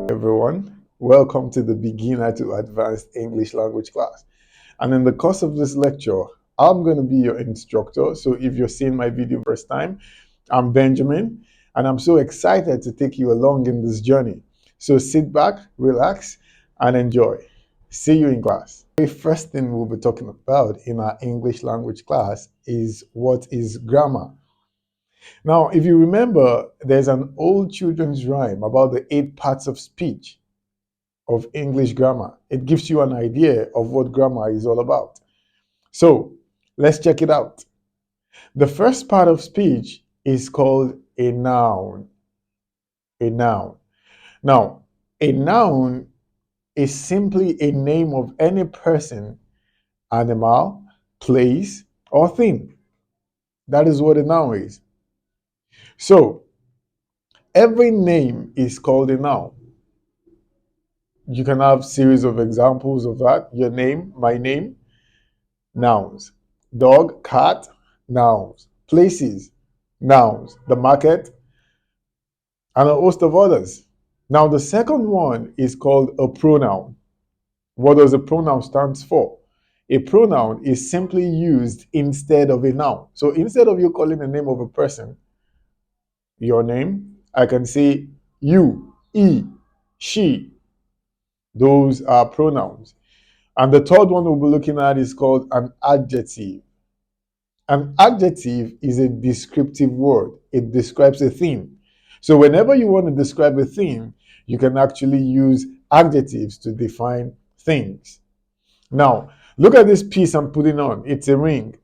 Everyone, welcome to the beginner to advanced English language class. And in the course of this lecture, I'm going to be your instructor. So if you're seeing my video first time, I'm Benjamin, and I'm so excited to take you along in this journey. So sit back, relax, and enjoy. See you in class. The first thing we'll be talking about in our English language class is what is grammar. Now, if you remember, there's an old children's rhyme about the 8 parts of speech of English grammar. It gives you an idea of what grammar is all about. So let's check it out. The first part of speech is called a noun. A noun. Now, a noun is simply a name of any person, animal, place, or thing. That is what a noun is. So every name is called a noun. You can have series of examples of that. Your name, my name, nouns. Dog, cat, nouns. Places, nouns. The market, and a host of others. Now, the second one is called a pronoun. What does a pronoun stand for? A pronoun is simply used instead of a noun. So instead of you calling the name of a person, your name, I can say you, he, she. Those are pronouns. And the third one we'll be looking at is called an adjective. An adjective is a descriptive word. It describes a thing. So whenever you want to describe a thing, you can actually use adjectives to define things. Now, look at this piece I'm putting on. It's a ring.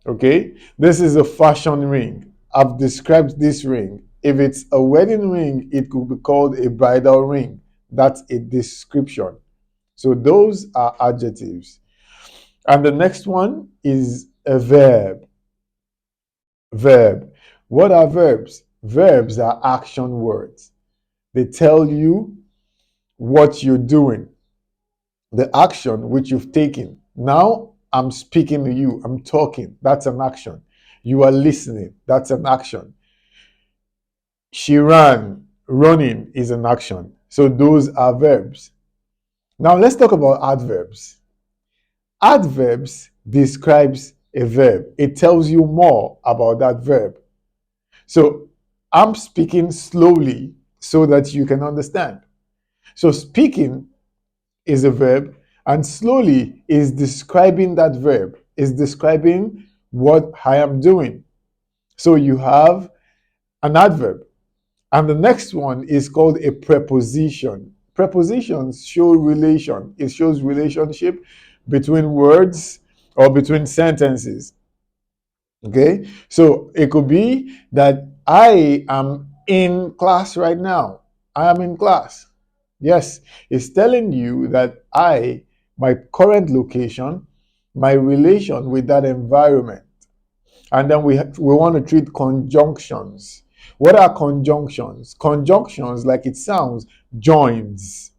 Okay? This is a fashion ring. I've described this ring. If it's a wedding ring, it could be called a bridal ring. That's a description. So those are adjectives. And the next one is a verb. Verb. What are verbs? Verbs are action words. They tell you what you're doing, the action which you've taken. Now I'm speaking to you, I'm talking. That's an action. You are listening. That's an action. She ran. Running is an action. So those are verbs. Now let's talk about adverbs. Adverbs describes a verb. It tells you more about that verb. So I'm speaking slowly so that you can understand. So speaking is a verb, and slowly is describing that verb, is describing what I am doing. So you have an adverb. And the next one is called a preposition. Prepositions show relation. It shows relationship between words or between sentences. Okay? So it could be that I am in class right now. I am in class. Yes, it's telling you that my current location, my relation with that environment. And then we want to treat conjunctions. What are conjunctions? Conjunctions, like it sounds, joins.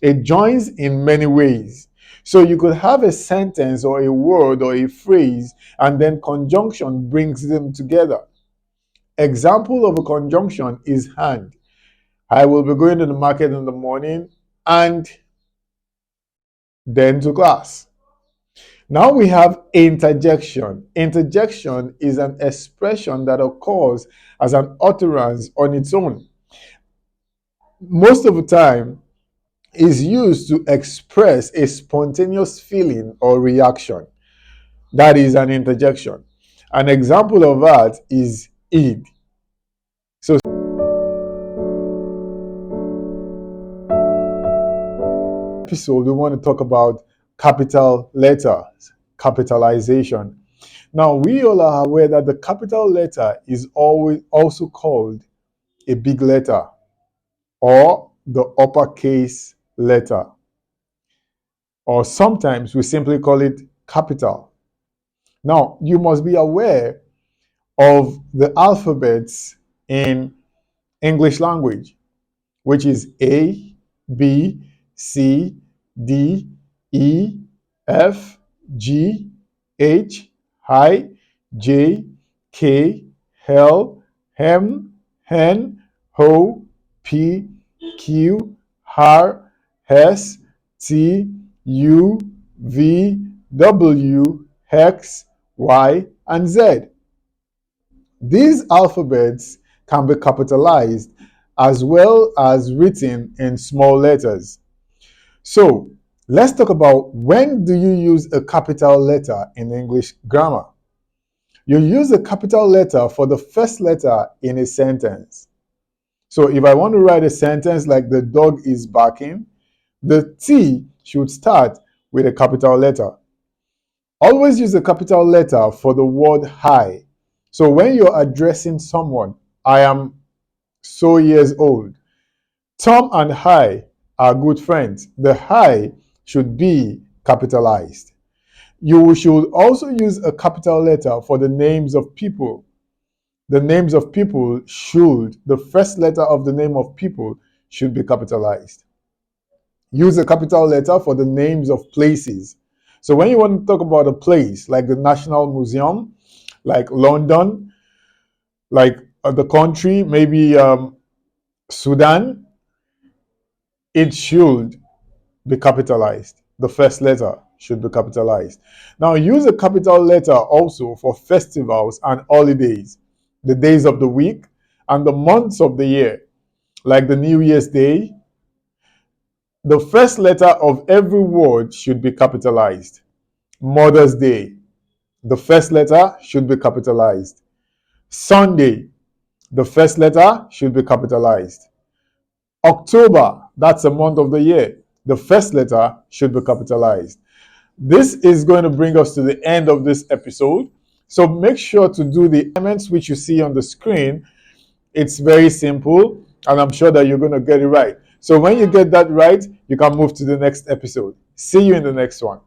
It joins in many ways. So you could have a sentence or a word or a phrase, and then conjunction brings them together. Example of a conjunction is and. I will be going to the market in the morning and then to class. Now we have interjection. Interjection is an expression that occurs as an utterance on its own. Most of the time, is used to express a spontaneous feeling or reaction. That is an interjection. An example of that is id. So, episode we want to talk about capital letters, capitalization. Now, we all are aware that the capital letter is always also called a big letter or the uppercase letter, or sometimes we simply call it capital. Now, you must be aware of the alphabets in English language, which is A, B, C, D, E, F, G, H, I, J, K, L, M, N, O, P, Q, R, S, T, U, V, W, X, Y, and Z. These alphabets can be capitalized as well as written in small letters. So let's talk about when do you use a capital letter in English grammar. You use a capital letter for the first letter in a sentence. So if I want to write a sentence like the dog is barking, the T should start with a capital letter. Always use a capital letter for the word I. So when you're addressing someone, I am so years old. Tom and I are good friends. The I should be capitalized. You should also use a capital letter for the names of people. The names of people should, the first letter of the name of people should be capitalized. Use a capital letter for the names of places. So when you want to talk about a place like the National Museum, like London, like the country, maybe Sudan, it should be capitalized. The first letter should be capitalized. Now use a capital letter also for festivals and holidays, the days of the week and the months of the year, like the New Year's Day. The first letter of every word should be capitalized. Mother's Day, the first letter should be capitalized. Sunday, the first letter should be capitalized. October, that's a month of the year. The first letter should be capitalized. This is going to bring us to the end of this episode. So make sure to do the elements which you see on the screen. It's very simple, and I'm sure that you're going to get it right. So when you get that right, you can move to the next episode. See you in the next one.